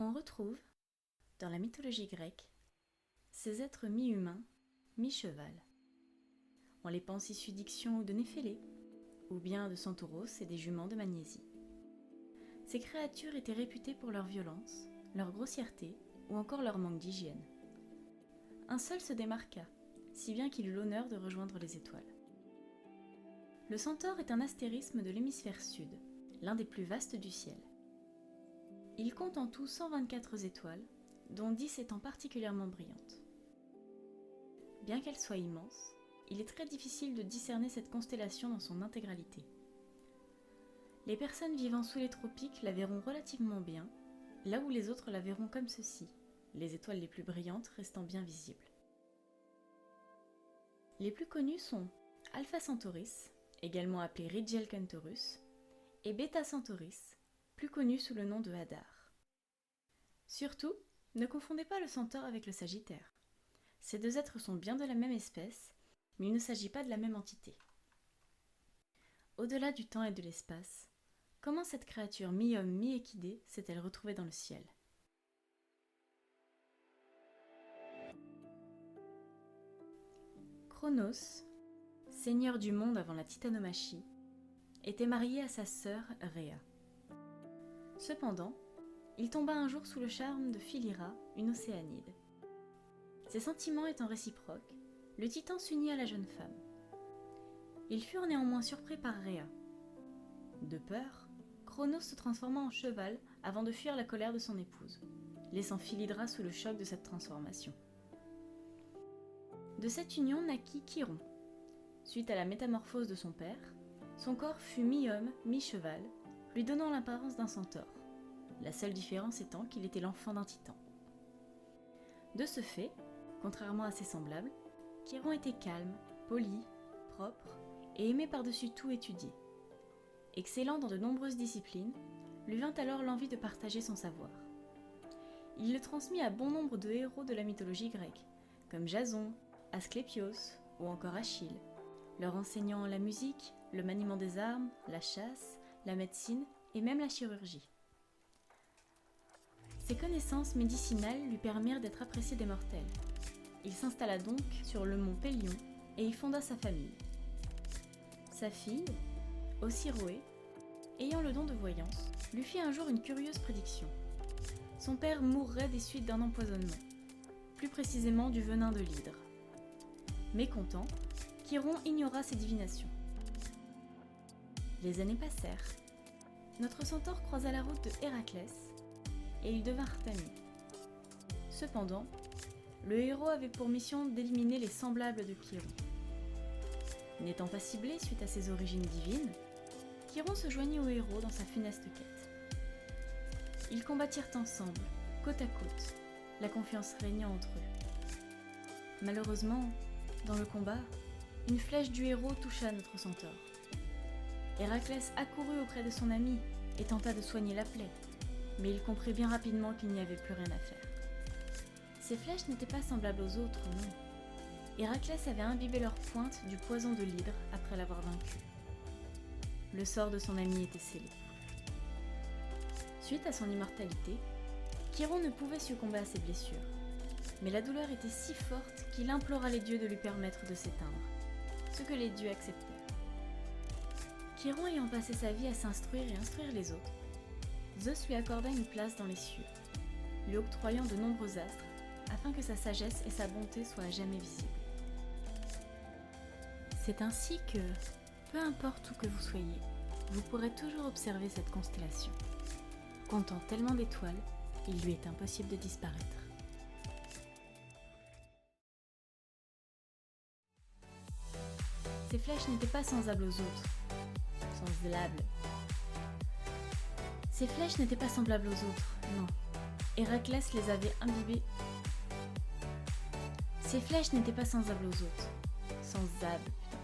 On retrouve, dans la mythologie grecque, ces êtres mi-humains, mi-cheval. On les pense issus d'Ixion ou de Néphélé, ou bien de Centauros et des juments de Magnésie. Ces créatures étaient réputées pour leur violence, leur grossièreté ou encore leur manque d'hygiène. Un seul se démarqua, si bien qu'il eut l'honneur de rejoindre les étoiles. Le Centaure est un astérisme de l'hémisphère sud, l'un des plus vastes du ciel. Il compte en tout 124 étoiles, dont 10 étant particulièrement brillantes. Bien qu'elle soit immense, il est très difficile de discerner cette constellation dans son intégralité. Les personnes vivant sous les tropiques la verront relativement bien, là où les autres la verront comme ceci, les étoiles les plus brillantes restant bien visibles. Les plus connues sont Alpha Centauris, également appelé Rigel Centaurus, et Beta Centauris, plus connu sous le nom de Hadar. Surtout, ne confondez pas le Centaure avec le Sagittaire. Ces deux êtres sont bien de la même espèce, mais il ne s'agit pas de la même entité. Au-delà du temps et de l'espace, comment cette créature mi-homme, mi-équidé s'est-elle retrouvée dans le ciel ? Cronos, seigneur du monde avant la titanomachie, était marié à sa sœur Rhea. Cependant, il tomba un jour sous le charme de Philyra, une océanide. Ses sentiments étant réciproques, le titan s'unit à la jeune femme. Ils furent néanmoins surpris par Rhea. De peur, Cronos se transforma en cheval avant de fuir la colère de son épouse, laissant Philidra sous le choc de cette transformation. De cette union naquit Chiron. Suite à la métamorphose de son père, son corps fut mi-homme, mi-cheval, lui donnant l'apparence d'un centaure, la seule différence étant qu'il était l'enfant d'un titan. De ce fait, contrairement à ses semblables, Chiron était calme, poli, propre et aimait par-dessus tout étudier. Excellent dans de nombreuses disciplines, lui vint alors l'envie de partager son savoir. Il le transmit à bon nombre de héros de la mythologie grecque, comme Jason, Asclépios ou encore Achille, leur enseignant la musique, le maniement des armes, la chasse, la médecine et même la chirurgie. Ses connaissances médicinales lui permirent d'être apprécié des mortels. Il s'installa donc sur le mont Pélion et y fonda sa famille. Sa fille, Ocyroé, ayant le don de voyance, lui fit un jour une curieuse prédiction. Son père mourrait des suites d'un empoisonnement, plus précisément du venin de l'hydre. Mécontent, Chiron ignora ces divinations. Les années passèrent. Notre centaure croisa la route de Héraclès et ils devinrent amis. Cependant, le héros avait pour mission d'éliminer les semblables de Chiron. N'étant pas ciblé suite à ses origines divines, Chiron se joignit au héros dans sa funeste quête. Ils combattirent ensemble, côte à côte, la confiance régnant entre eux. Malheureusement, dans le combat, une flèche du héros toucha notre centaure. Héraclès accourut auprès de son ami et tenta de soigner la plaie, mais il comprit bien rapidement qu'il n'y avait plus rien à faire. Ces flèches n'étaient pas semblables aux autres, non. Héraclès avait imbibé leur pointe du poison de l'hydre après l'avoir vaincu. Le sort de son ami était scellé. Suite à son immortalité, Chiron ne pouvait succomber à ses blessures, mais la douleur était si forte qu'il implora les dieux de lui permettre de s'éteindre, ce que les dieux acceptèrent. Chiron ayant passé sa vie à s'instruire et instruire les autres, Zeus lui accorda une place dans les cieux, lui octroyant de nombreux astres afin que sa sagesse et sa bonté soient à jamais visibles. C'est ainsi que, peu importe où que vous soyez, vous pourrez toujours observer cette constellation. Comptant tellement d'étoiles, il lui est impossible de disparaître. Ces flèches n'étaient pas semblables aux autres. Semblables. Ces flèches n'étaient pas semblables aux autres, non. Héraclès les avait imbibées. Ces flèches n'étaient pas semblables aux autres. Semblables, putain.